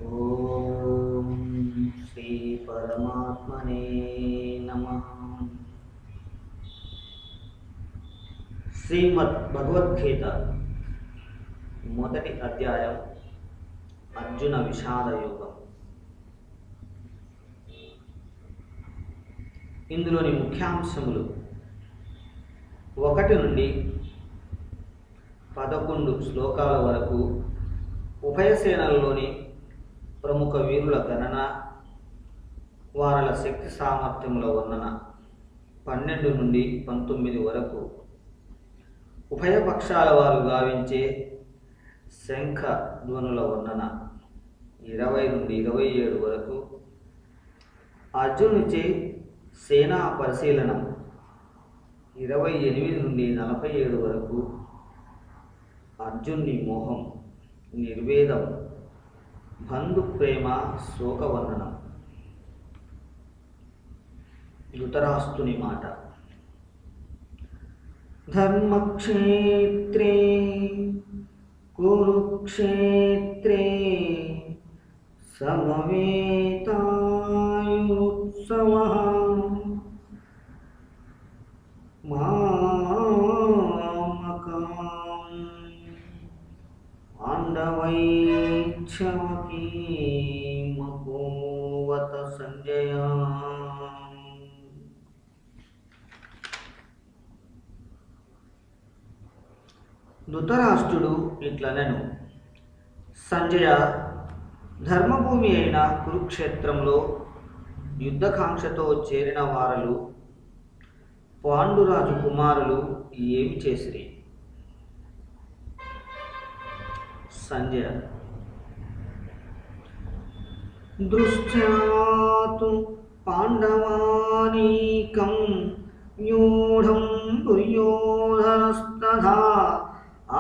ఓం శ్రీ పరమాత్మనే నమః. శ్రీమద్ భగవద్గీత మొదటి అధ్యాయం అర్జున విషాద యోగం. ఇందులోని ముఖ్యాంశములు 1 నుండి 11 శ్లోకాల వరకు ఉభయ సేనలలోని ప్రముఖ వీరుల గణన, వారల శక్తి సామర్థ్యముల వర్ణన. 12 నుండి 19 వరకు ఉభయ పక్షాల వారు గావించే శంఖ ధ్వనుల వర్ణన. 20 నుండి 27 వరకు అర్జునునిచే సేనా పరిశీలనం. 28 నుండి 47 వరకు అర్జునుని మోహం, నిర్వేదం, బంధు ప్రేమ, శోక వర్ణనం. ధృతరాష్ట్రుని మాట. ధర్మక్షేత్రే కురుక్షేత్రే సమవేతాయుత్సవః మామకాం పాండవైచ్ఛవకీమకోవత సంజయ. ధృతరాష్ట్రుడు ఇట్లనెను: సంజయ, ధర్మభూమి అయిన కురుక్షేత్రంలో యుద్ధకాంక్షతో చేరిన వారలు పాండురాజు కుమారులు ఏమి చేసిరి? సంజయ: దృష్ట్యాతు పాండవానీకం న్యూఢం దుర్యోధనస్తథా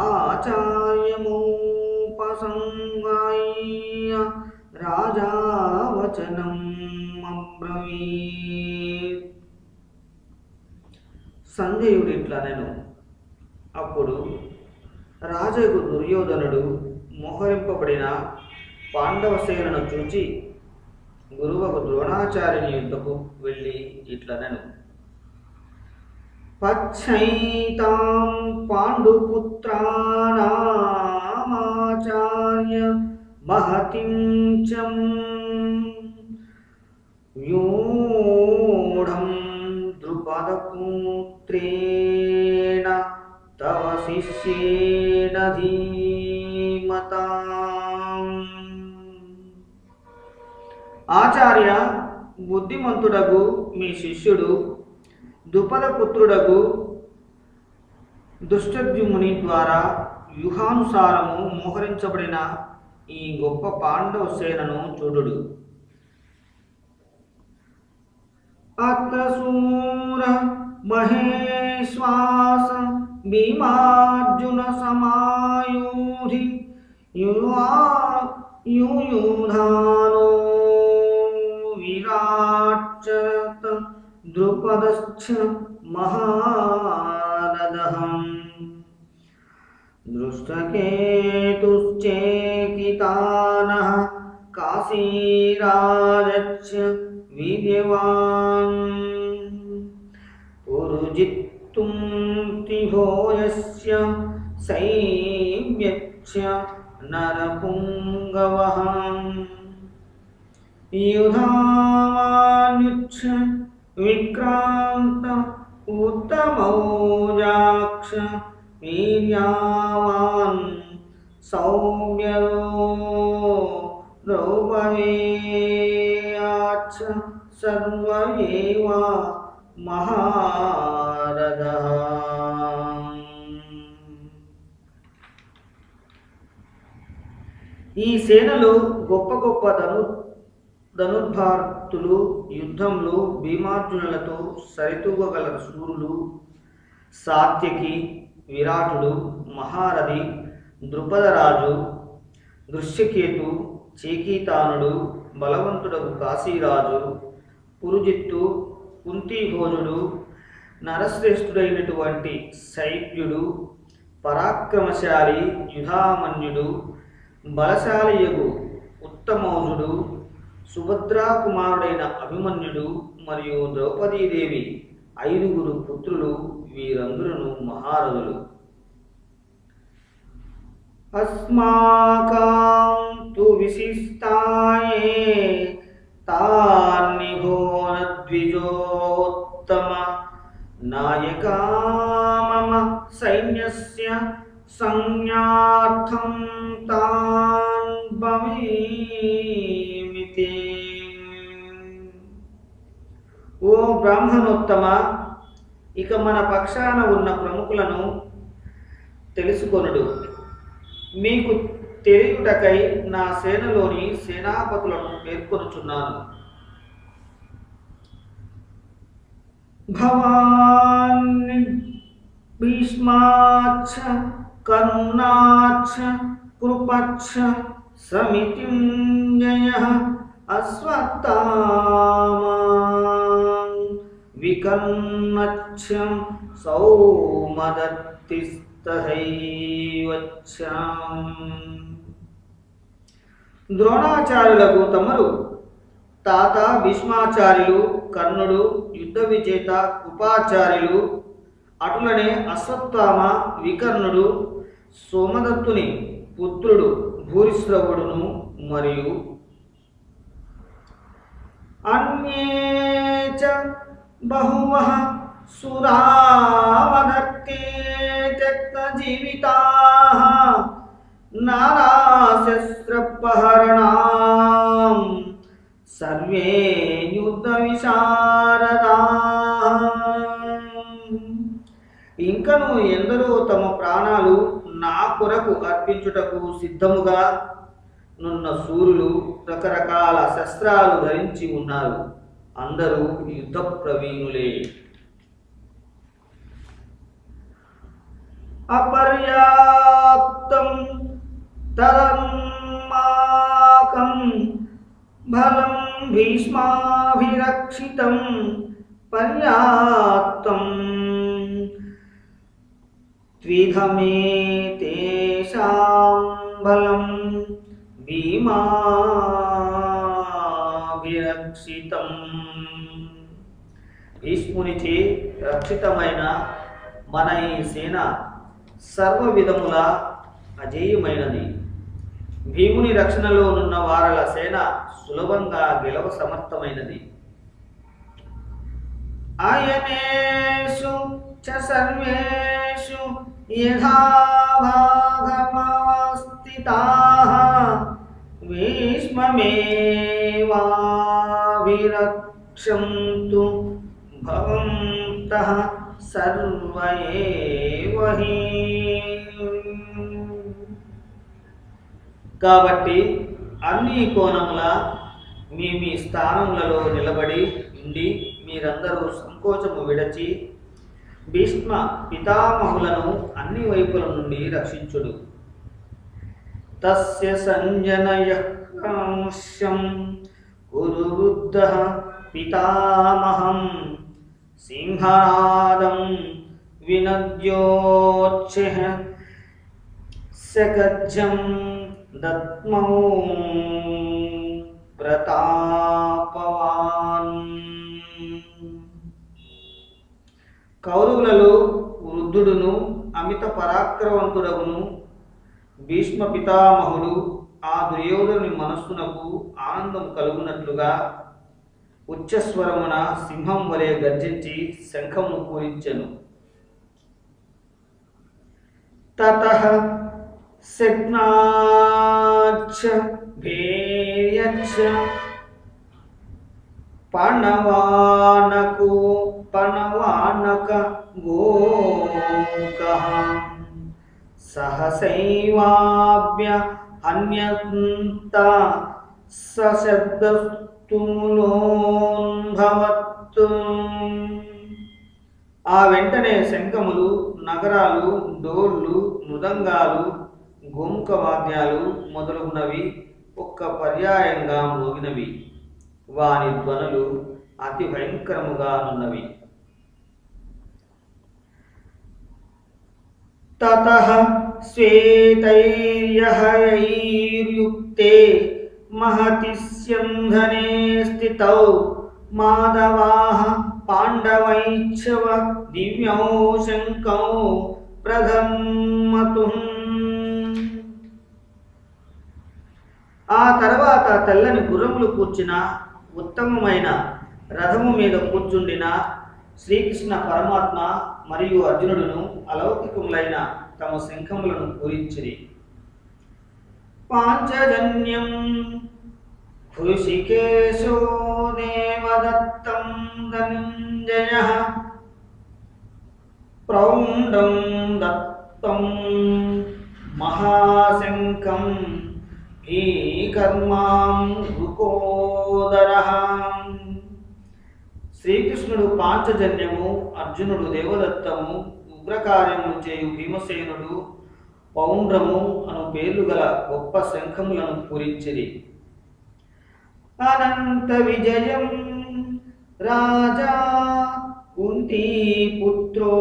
ఆచార్యముపసంగాయ్య రాజా వచనం అబ్రవీత్. సంజయుడు ఇట్లనెను: అప్పుడు రాజగు దుర్యోధనుడు మోహరింపబడిన పాండవ సేనను చూచి గురువకు ద్రోణాచార్యుని యుద్ధకు వెళ్ళి ఇట్లనెను: పచ్చైతాం పాండుపుత్రానామాచార్య మహతిం చం వ్యూఢం ద్రుపదపుత్రేణ తవ శిష్యేణ ధీమతాం. ఆచార్య, బుద్ధిమంతుడగు మీ శిష్యుడు ద్రుపదపుత్రుడగు ధృష్టద్యుమ్నుని ద్వారా వ్యూహానుసారము మోహరించబడిన ఈ గొప్ప పాండవ సేనను చూడుడు. అత్ర శూర మహేశ్వాస భీమార్జున సమాయూధి యూయుధానో విరాట్ ద్రుపదశ్చ మహారథః దృష్టకేతుశ్చేకితానః కాశీరాజశ్చ వీర్యవాన్ పురుజిత్తుం త్రిభోజస్య సైవ్యశ్చ నరపుంగవః యుధామాన్యుచ్ఛ విక్రాంత ఉత్తమౌజాక్ష వీర్యావాన్ సౌమ్యో ద్రౌపదేయాచ్చ సర్వ ఏవ మహారథః. ఈ సేనలో గొప్ప గొప్ప ధనుర్భార్తులు యుద్ధంలో భీమార్జునులతో సరితూగగల శూరులు సాత్యకి, విరాటుడు, మహారథి ద్రుపదరాజు, దృశ్యకేతు, చేకీతానుడు, బలవంతుడకు కాశీరాజు, పురుజిత్తు, కుంతిభోజుడు, నరశ్రేష్ఠుడైనటువంటి శైవ్యుడు, పరాక్రమశాలి యుధామన్యుడు, బలశాలియగు ఉత్తమౌజుడు, సుభద్రా కుమారుడైన అభిమన్యుడు మరియు ద్రౌపదీదేవి 5 పుత్రులు. వీరందరూ మహారథులు. అస్మాకం తు విశిష్టాయే తాన్నిభోన ద్విజోత్తమ నాయకా మమ సైన్యస్య సంజ్ఞార్థం తాన్ భవేమితి. ఓ బ్రాహ్మణోత్తమ, ఇక మన పక్షాన ఉన్న ప్రముఖులను తెలుసుకొనుడు. మీకు తెలియుటకై నా సేనలోని సేనాపతులను పేర్కొనుచున్నాను. భవాన్ భీష్మాచ్చ కర్ణాచ్చ కృపచ్చ సమితింజయః అశ్వత్థామా వికర్ణచ్చ సౌమదత్తిస్తథైవచ్చ. ద్రోణాచార్యులకు తమరు తాత భీష్మాచార్యులు, కర్ణుడు, యుద్ధ విజేత కృపాచార్యులు, అటులనే అశ్వత్థామ, వికర్ణుడు, సోమదత్తుని పుత్రుడు భూరిశ్రవుడును మరియు అన్యే చ బహువః సురావదత్తే త్యక్తజీవితాః నారాశస్త్రపహరణాం సర్వే యుద్ధ విశారదాః. ఇంకను ఎందరో తమ ప్రాణాలు నా కొరకు అర్పించుటకు సిద్ధముగా నున్న శూరులు రకరకాల శస్త్రాలు ధరించి ఉన్నారు. అందరూ యుద్ధ ప్రవీణులే. అపర్యాప్తం తదమ్మాకం బలం భీష్మాభిరక్షితం పర్యాప్తం త్విధమేతేషాం బలం భీమాభిరక్షితం. భీష్మునిచే రక్షితమైన మన ఈ సేన సర్వ విధముల అజేయమైనది. భీముని రక్షణలో నున్న వారల సేన సులభంగా గెలవ సమర్థమైనది. ఆయనేషు చ సర్వేషు యథాభాగమవస్థితాః భీష్మమేవాభిరక్షन्तు భవంతః సర్వ ఏవ హి. కాబట్టి అన్ని కోణముల మీ మీ స్థానములలో నిలబడి ఉండి మీరందరూ సంకోచము విడచి భీష్మ పితామహులను అన్ని వైపుల నుండి రక్షించుడు. తస్య సంజనయః కాంస్యం కురు వృద్ధః పితామహం సింహనాదం వినద్యోచ్ఛః సగజ్జం దత్మౌ ప్రతాపవాన్. కౌరవులలో వృద్ధుడును అమిత పరాక్రమవంతుడగును భీష్మ పితామహుడు ఆ దుర్యోధనుని మనస్సునకు ఆనందం కలుగునట్లుగా ఉచ్చస్వరమున సింహం వలె గర్జించి శంఖమును పూరించెను. తతః శగ్నాచ్చ భేయచ్చ పణవానక గోకః సహసైవాభ్య అన్యంత సశబ్దస్తుములోన్భవత్తు. ఆ వెంటనే శంఖములు, నగరాలు, డోళ్ళు, మృదంగాలు, గోముఖ వాద్యాలు మొదలగునవి ఒక్క పర్యాయంగా మోగినవి. వాని ధ్వనులు అతి భయంకరముగా నున్నవి. తతః శ్వేతైర్యహైర్యుక్తే महति स्यन्धने स्थितौ माधवाः पाण्डवैच्छव दिव्यौ शङ्कौ प्रधमतुः। ఆ తర్వాత తెల్లని గుర్రములు కూర్చిన ఉత్తమమైన రథము మీద కూర్చుండిన శ్రీకృష్ణ పరమాత్మ మరియు అర్జునుడును అలౌకికములైన తమ శంఖములను పూరించిరి. పాంచజన్యం హృషికేశో దేవదత్తం ధనంజయః ప్రౌండం దత్తం మహాశంఖం కర్మాం రుకోదరః. శ్రీకృష్ణుడు పాంచజన్యము, అర్జునుడు దేవదత్తము, ఉగ్రకార్యములు చేయు భీమసేనుడు పౌండ్రము అను పేర్లు గల గొప్ప శంఖములను పూరించిరి. అనంత విజయం రాజా కుంతీపుత్రో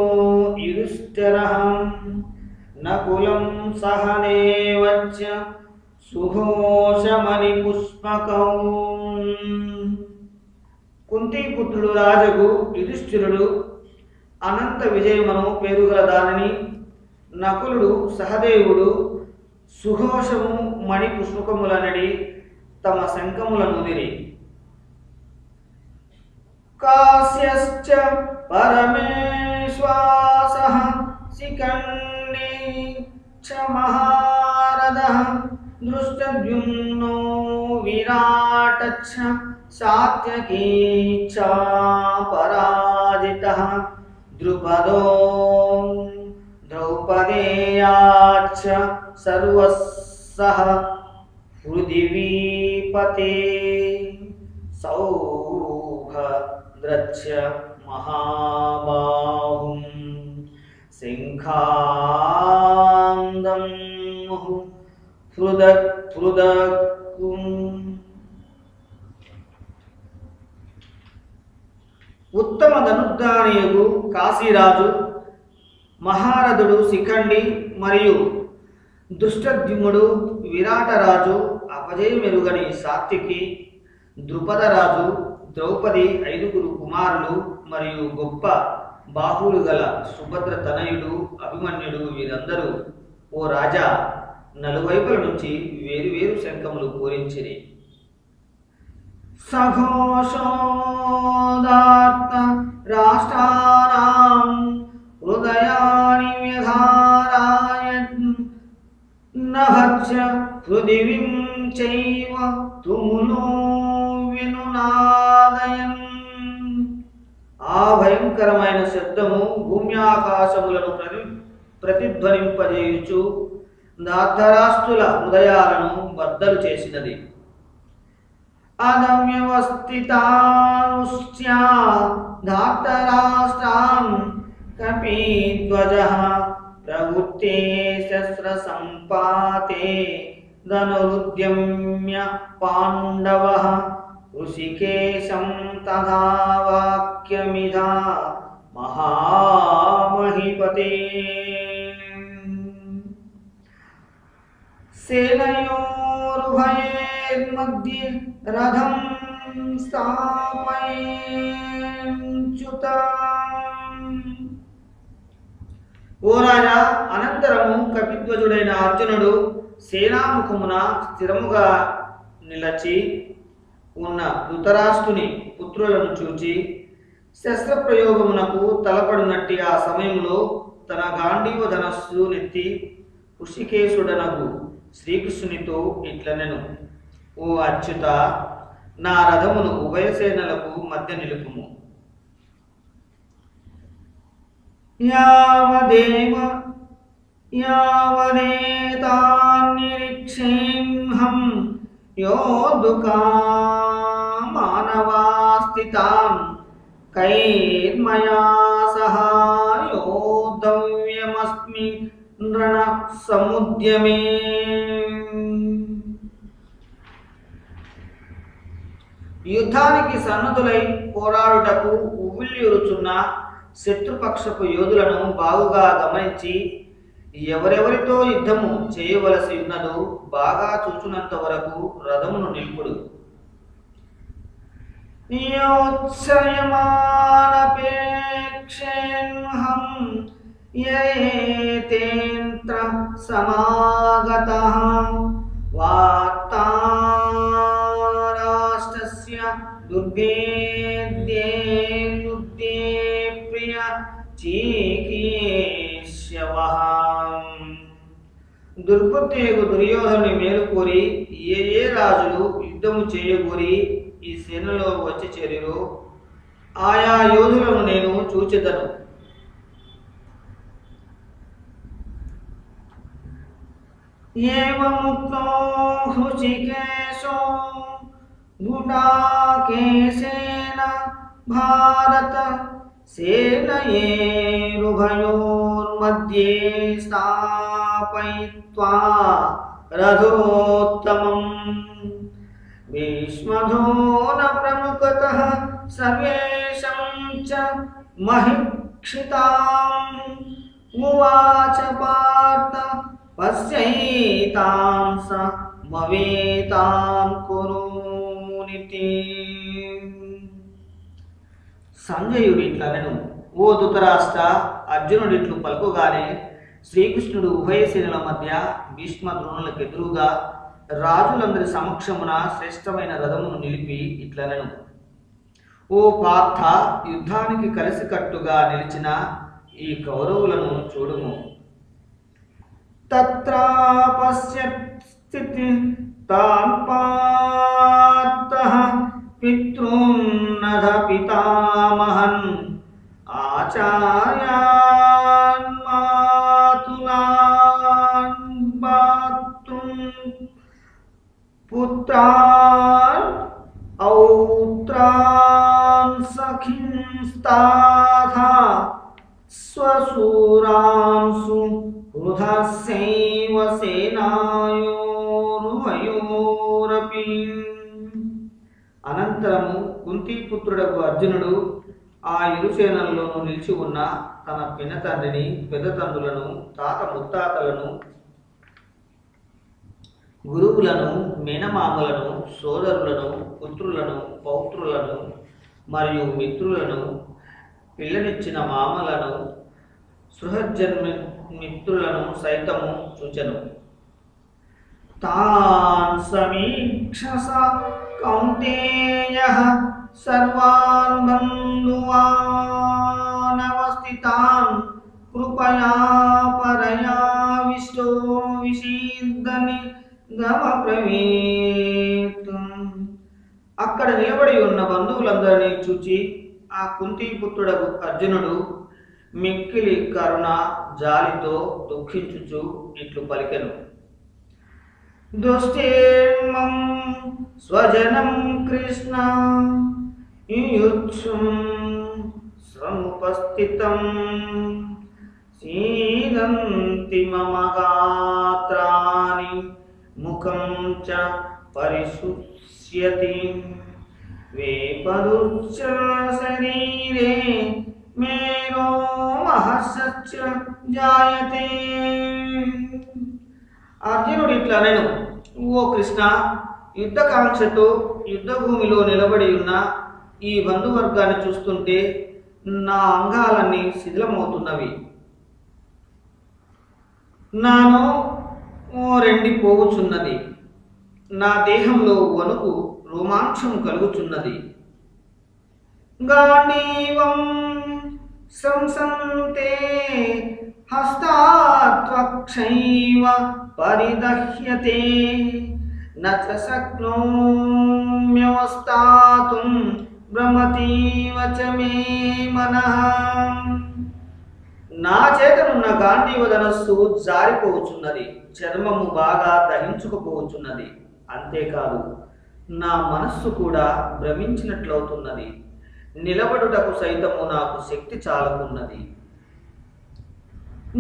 యుధిష్ఠిరః నకులం సహదేవచ్చ సుఘోషమణి పుష్పకౌ. కుంతీపుత్రుడు రాజగు యుధిష్ఠిరుడు అనంత విజయమను పేరుగల దానిని, నకులుడు సహదేవుడు సుఘోషము మణి పుష్పకములనడి తమ శంఖములను నుదిరి. కాశ్యశ్చ పరమేశ్వాసః శిఖండి చ మహారథః దృష్టద్యుమ్నో విరాటచ్చ సాత్యకీ చ పరాజితః ద్రుపదో ద్రౌపదేయాచ్చ సర్వస్సః పృథివీపతే సౌభద్రచ్చ మహాబాహుం శంఖాందం హృదక్కుం. ఉత్తమ ధనుర్ధానియగు కాశీరాజు, మహారథుడు శిఖండి మరియు దృష్టద్యుమ్నుడు విరాటరాజు, అపజయమెరుగని సాత్వికి, ద్రుపదరాజు, ద్రౌపది, 5 కుమారులు మరియు గొప్ప బాహువులు గల సుభద్ర తనయుడు అభిమన్యుడు వీరందరూ ఓ రాజా నలువైపుల నుంచి వేరువేరు శంఖములు పూరించిరి. సఘోషోదాత్త రాష్ట్రానాం హృదయాని వ్యధారాయన్ నభజ్య పృథివీం చైవ తుములో వినునాదయన్. ఆ భయంకరమైన శబ్దము భూమి ఆకాశములను ప్రతిధ్వనింపజేయుచు దార్థరాష్ట్రుల హృదయాలను బద్దలు చేసినది. అదవ్యవస్థితానుష్ట్యా ధార్తరాష్ట్రాన్ కపీధ్వజః ప్రవృత్తే శస్త్ర సంపాతే ధనురుద్యమ్య పాండవః ఋషికేశం తథా వాక్యమిధా మహామహిపతే. సేనయోరుభయైర్మధ్యే రథం స్థాపయంత్యుత. ఓ రాజా, అనంతరము కపిధ్వజుడైన అర్జునుడు సేనాముఖమున స్థిరముగా నిలచి ఉన్న ధృతరాష్ట్రుని పుత్రులను చూచి శస్త్రప్రయోగమునకు తలపడినట్టి ఆ సమయంలో తన గాంధీవ ధనస్సు నెత్తి ఋషికేశుడనగు శ్రీకృష్ణునితో ఇట్లనెను: ఓ అచ్యుత, నా రథమును ఉభయసేనలకు మధ్య నిలుపుము. యావదేతాన్నిరీక్షేహం యోధుకామానవాస్థితాన్ కైర్మయా సహ యోద్ధవ్యమస్మి నృణ సముద్యమే. యుద్ధానికి సన్నద్ధులై పోరాడుటకు ఉవ్విళ్ళూరుచున్న శత్రుపక్షపు యోధులను బాగుగా గమనించి ఎవరెవరితో యుద్ధము చేయవలసి ఉన్నదో బాగా చూచునంత వరకు రథమును నిలుపుడు. యోత్సయమానపేక్షేన్హం యయేతేంత్ర సమాగతః వార్తారాష్ట్రస్య దుర్భేద్యేనుద్దే ప్రియ చీకీష్యవః. దుర్బుద్ధేగు దుర్యోధనుని మేలుకోరి ఏ ఏ రాజులు యుద్ధము చేయగోరి ఈ సేనలో వచ్చి చేరిరో ఆయా యోధులను నేను చూచెదను. ఏవముక్తో హృషికేశో గుడాకేశేన భారత సేనయేరుభయోర్మధ్యే స్థాపయిత్వా రథోత్తమం భీష్మధోన ప్రముఖతః సర్వేషం చ మహిక్షితాం ఉవాచ పార్థ పశ్యైతాం సమవేతాం కురునితి. సంజయుడు ఇట్లనెను, ఓ ధృతరాష్ట్ర, అర్జునుడిట్లు పలుకుగానే శ్రీకృష్ణుడు ఉభయ సేనల మధ్య భీష్మ ద్రోణులకు ఎదురుగా రాజులందరి సమక్షమున శ్రేష్టమైన రథమును నిలిపి ఇట్లనెను, ఓ పార్థ, యుద్ధానికి కలిసికట్టుగా నిలిచిన ఈ కౌరవులను చూడుము. తత్ర పశ్యత్ స్థితి తాం పార్థః పితॄన్నధ పితామహన్ ఆచార్యాన్ మాతులాన్ భాతృన్ పుత్రాన్ ఔత్రాన్ సఖింస్తాథా స్వశూరాంసు హృదస్యైవ సేనాయోరుభయోరపి. అనంతరము కుంతీపుత్రుడకు అర్జునుడు ఆ ఇరు సేనల్లోనూ నిలిచి ఉన్న తన పినతండ్రిని, పెద్దతండ్రులను, తాత ముత్తాతలను, గురువులను, మేనమామలను, సోదరులను, పుత్రులను, పౌత్రులను మరియు మిత్రులను, పిల్లనిచ్చిన మామలను, సృహజన్మిత్రులను సైతము చూచెను. తాన్ సమీక్షస కౌంతేయః సర్వాన్ బంధువానవస్థితాన్ కృపయా పరయావిష్టో విషీదని గమబ్రవీత్. అక్కడ నిలబడి ఉన్న బంధువులందరినీ చూచి ఆ కుంతీపుత్రుడకు అర్జునుడు మిక్కిలి కరుణ జాలితో దుఃఖించుచు ఇట్లు పలికెను, దుష్టేమం స్వజనం కృష్ణ యుయుత్సుం సముపస్థితం సీదంతి మమ గాత్రాని ముఖం చ పరిశుష్యతి వేపదుచ్చ శరీరే మేరో మహర్షచ్చ జాయతే. అర్జునుడు ఇట్లనెను, ఓ కృష్ణ, యుద్ధకాంక్షతో యుద్ధభూమిలో నిలబడి ఉన్న ఈ బంధువర్గాన్ని చూస్తుంటే నా అంగాలన్నీ శిథిలమవుతున్నవి. నాలో రెండిపోవుచున్నది. నా దేహంలో వణుకు రోమాంచం కలుగుచున్నది. గాండీవం సంసంతే హస్తాత్వక్షైవ పరిదహ్యతే నచ శక్నోమ్యవస్థాతుం భ్రమతీవ చ మే మనః. నా చేతనున్న గాంధీవ ధనస్సు జారిపోవచ్చున్నది, చర్మము బాగా దహించుకుపోవచ్చున్నది. అంతేకాదు నా మనస్సు కూడా భ్రమించినట్లవుతున్నది. నిలబడుటకు సైతము నాకు శక్తి చాలకున్నది.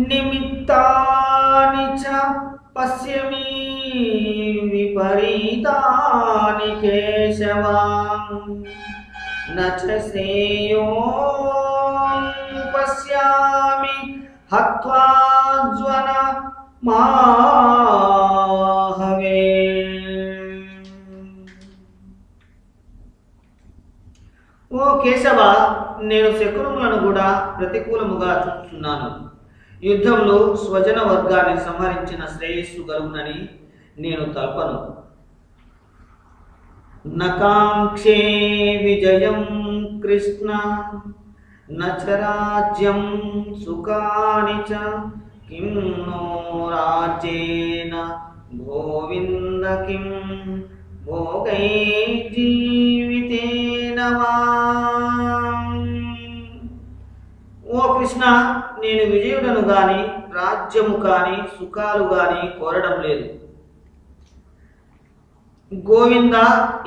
నిమిత్తాని చ పశ్యమి విపరీతాని కేశవ న చ శ్రేయోపశ్యామి హత్వా జ్వన మాహవే. ఓ కేశవ, నేను శకునములను కూడా ప్రతికూలముగా చూస్తున్నాను. యుద్ధంలో స్వజన వర్గాన్ని సంహరించిన శ్రేయస్సు కలుగునని నేను తల్పను. నకాంక్షే విజయం కృష్ణ నచ రాజ్యం సుఖాని చ కిం నో రాజ్యేన గోవింద కిం భోగై జీవితేన వా. ఓ కృష్ణ, నేను విజయుడను గాని రాజ్యము కాని సుఖాలు గాని కోరడం లేదు. గోవింద,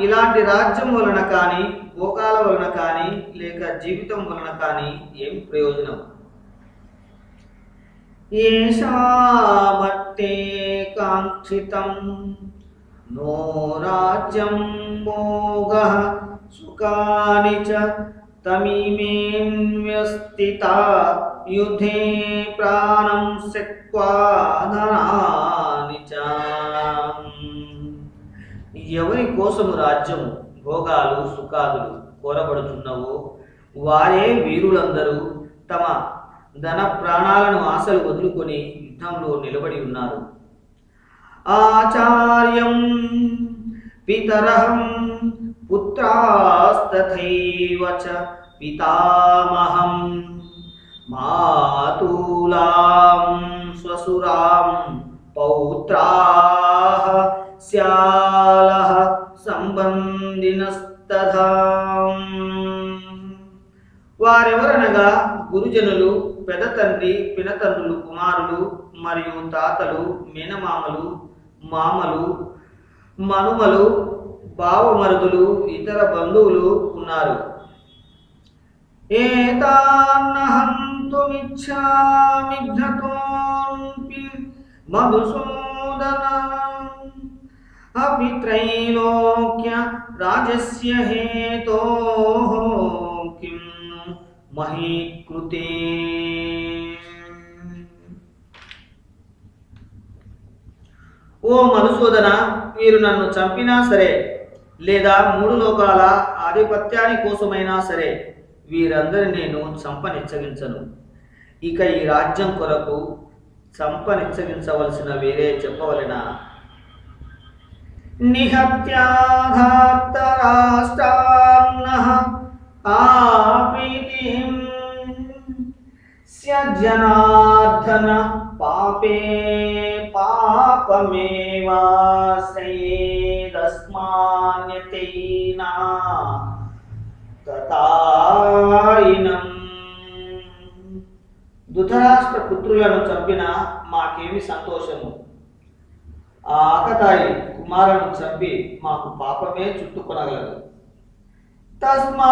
ఇలాంటి రాజ్యం వలన కానీ భోగాల వలన కానీ లేక జీవితం వలన కానీ ఏం ప్రయోజనం? ఏషామట్టే కాంక్షితం నో రాజ్యం భోగః సుఖాని చ తమిమేన్యస్థితా యుద్ధే ప్రాణం త్యక్త్వా ధనాని చ. ఎవరి కోసము రాజ్యము భోగాలు సుఖాదులు కోరబడుచున్నవో వారే వీరులందరూ తమ ధన ప్రాణాలను ఆశలు వదులుకొని యుద్ధంలో నిలబడి ఉన్నారు. ఆచార్యం పితరహం పుత్రాస్తథైవ చ పితామహం మాతూలాం స్వసురాం పౌత్రాః స్యాలః సంబంధినస్తథా. వారెవరనగా గురుజనులు, పెదతండ్రి పినతండ్రులు కుమారులు మరియు తాతలు, మేనమామలు, మామలు, మనుమలు, బావమరుదులు, ఇతర బంధువులు ఉన్నారు. ఏతాన్నహంతుమిచ్ఛామి ఘ్నతోऽపి మధుసూదన అపి త్రైలోక్య రాజస్య హేతోః కిం మహీకృతే. ఓ మధుసూదన, మీరు నన్ను చంపినా సరే లేదా 3 లోకాల ఆధిపత్యాని కోసమైనా సరే వీరందరిని నేను చంపనిచ్చగించను. ఇక ఈ రాజ్యం కొరకు చంపనిచ్చగించవలసిన వేరే చెప్పవలెనా? నిహత్యాధార్తరాష్ట్రాన్నః ఆప్రీతిం స్యజ్జనార్దన పాపే పాపమేవాశ్రయేదస్మాన్యతేనా తథాయినం. ధృతరాష్ట్ర పుత్రులను చంపిన మాకేమి సంతోషము? ఆ ఆకతాయి కుమారులను చంపి మాకు పాపమే చుట్టుకొనగలదు. తస్మాన్నర్హం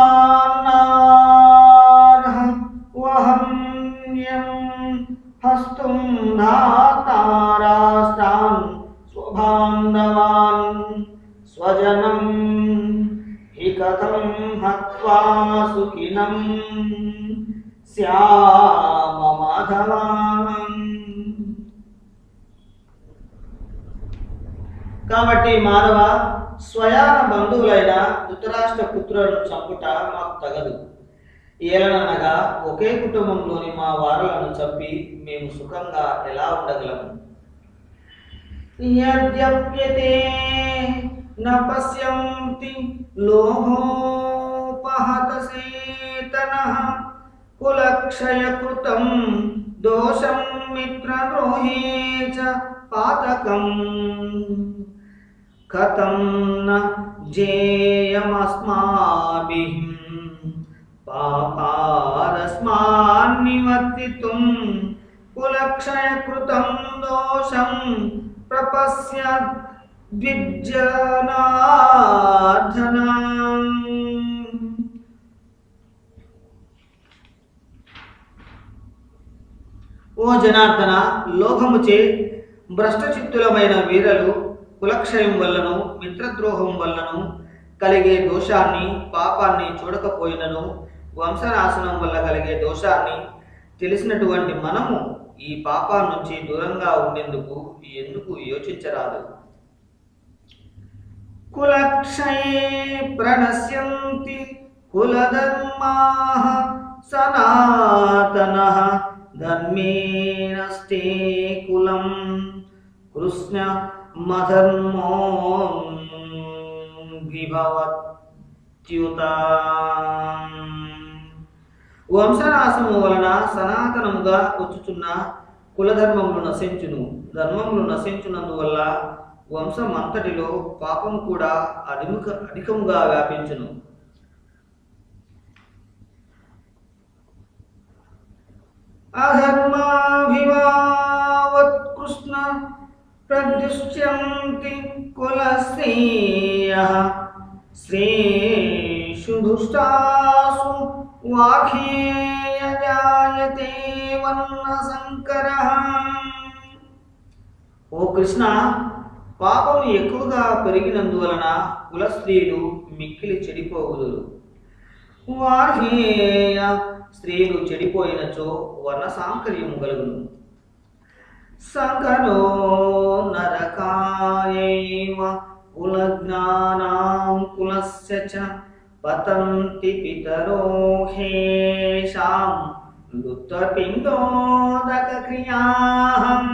హస్తుం ధాతారాష్ట్రాన్ స్వబాంధవాన్ స్వజనం హి కథం హత్వా సుఖినం శ్యామ మాధవాన్. కాబట్టి మానవ, స్వయాన బంధువులైన ధృతరాష్ట్ర పుత్రులను చంపుట మాకు తగదు. ఏలననగా ఒకే కుటుంబంలోని మా వారులను చంపి మేము సుఖంగా ఎలా ఉండగలము? యద్యప్యతే న పశ్యంతి లోహోపహతసేతనః కులక్షయకృతం దోషం మిత్రద్రోహే చ పాతకం కథం న జేయమస్మాభిః పాపాదస్మాన్నివర్తితుం కులక్షయకృతం దోషం ప్రపశ్య ద్విజనార్దన. ఓ జనార్దన, లోభముచే భ్రష్టచిత్తులమైన వీరలు కులక్షయం వల్లను మిత్రద్రోహం వల్లను కలిగే దోషాన్ని పాపాన్ని చూడకపోయినను వంశనాశనం వల్ల కలిగే దోషాన్ని తెలిసినటువంటి మనము ఈ పాపా నుంచి దూరంగా ఉండేందుకు ఎందుకు యోచించరాదు? కులక్షయే ప్రణశ్యంతి కులధర్మాః సనాతనః ధర్మేణస్తే కులం కృష్ణ మధర్మో విభవత్యుత. వంశనాశము వలన సనాతనముగా వచ్చుచున్న కులధర్మములు నశించును. ధర్మములు నశించున్నందువల్ల వంశమంతటిలో పాపం కూడా అధికముగా వ్యాపించును. అధర్మాభివావత్కృష్ణ ప్రద్యుష్యంతి కులశ్రేయః శ్రేషు దుష్టాసు వాఖేయ జాయతే వర్ణ సంకరః. ఓ కృష్ణ, పాపం ఎక్కువగా పెరిగినందువలన కుల స్త్రీలు మిక్కిలి చెడిపోవుదురు. వార్హేయ స్త్రీలు చెడిపోయినచో వర్ణ సాంకర్యము కలుగును. సంకరో నరకాయైవ కులజ్ఞానాం కులస్య చ పతంతి పితరో హేషాం లుప్తపిండోదక క్రియాహం.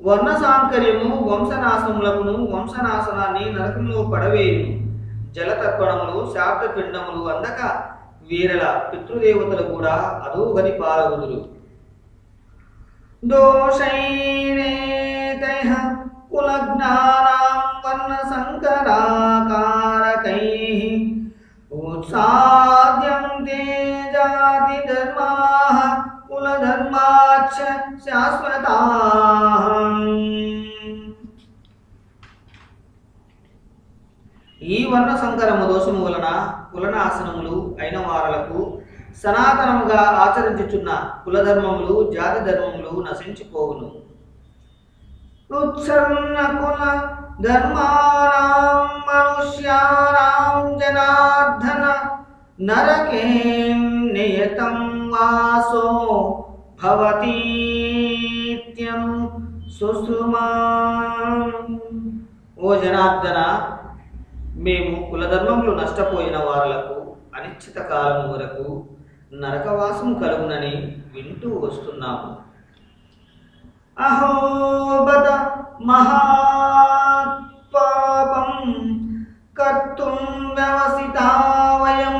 వర్ణ సాంకర్యము వంశనాశములకును వంశనాశనాన్ని నరకంలో పడవేయును. జలతర్పణములు శాబ్దపిండములు అందక వీరల పితృదేవతలు కూడా అధోగతి పాలవుదురు. దోషైరేతైః కులజ్ఞానాం వర్ణ సంకరాకారకైః ఉత్సాద్యంతే జాతి ధర్మాః కులధర్మాచ్చ శాశ్వతాః. ఈ వర్ణ సంకరము దోషము వలన కులనాశనములు అయిన వారలకు సనాతనముగా ఆచరించుచున్న కులధర్మములు జాతి ధర్మములు నశించిపోవును. ఉత్సన్న కుల ధర్మానాం మనుష్యానాం జనార్దన నరకే నియతం వాసో భవతీత్యం సుశ్రుమా. ఓ జనార్దన, మేము కులధర్మములు నష్టపోయిన వారులకు అనిశ్చిత కాలము వరకు నరకవాసము కలుగునని వింటూ వస్తున్నాము. అహోబద మహాత్పాపం కర్తుం వ్యవసితా వయం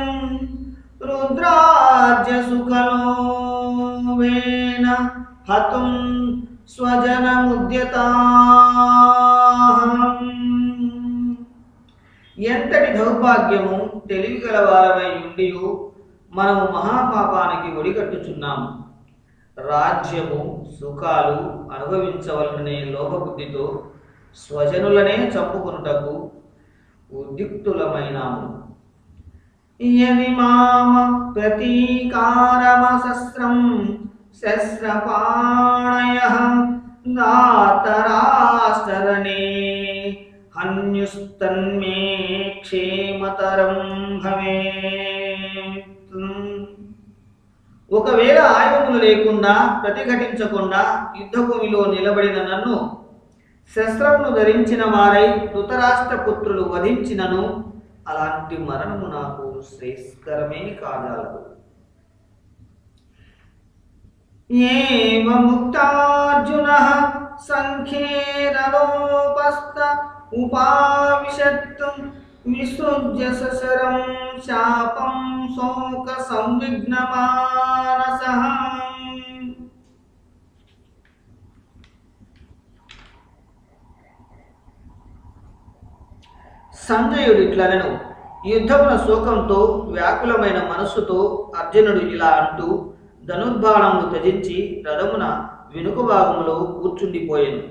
రుద్రాజ్య సుఖలోభేన హతుం స్వజనముద్యతాః. ఎంతటి దౌర్భాగ్యము తెలివిగలవారమై ఉండియు మనము మహాపాపానికి ఒడిగట్టుచున్నాము. రాజ్యము సుఖాలు అనుభవించవలననే లోభబుద్ధితో స్వజనులనే చంపుకొనుటకు ఉద్యుక్తులమైనాము. యది మామ ప్రతీకారమసస్రం శస్త్రపాణయః దాతరాస్తరణే హన్యుస్తన్మే క్షేమతరం భవేత్. ఒకవేళ ఆయుధములు లేకుండా ప్రతిఘటించకుండా యుద్ధభూమిలో నిలబడిన నన్ను శస్త్రమును ధరించిన వారై ధృతరాష్ట్ర పుత్రులు వధించినను అలాంటి మరణము నాకు శ్రేయస్కరమే కాజాలదు. ఏవముక్తార్జునః సంఖ్యే రథోపస్థ ఉపావిశత్ విసృజ్య సశరం శాపం శోక సంవిఘ్నమానసః. సంజయుడు ఇట్లనెను. యుద్ధమున శోకంతో వ్యాకులమైన మనస్సుతో అర్జునుడు ఇలా అంటూ ధనుర్బాణములు త్యజించి రథమున వెనుక భాగములో కూర్చుండిపోయెను.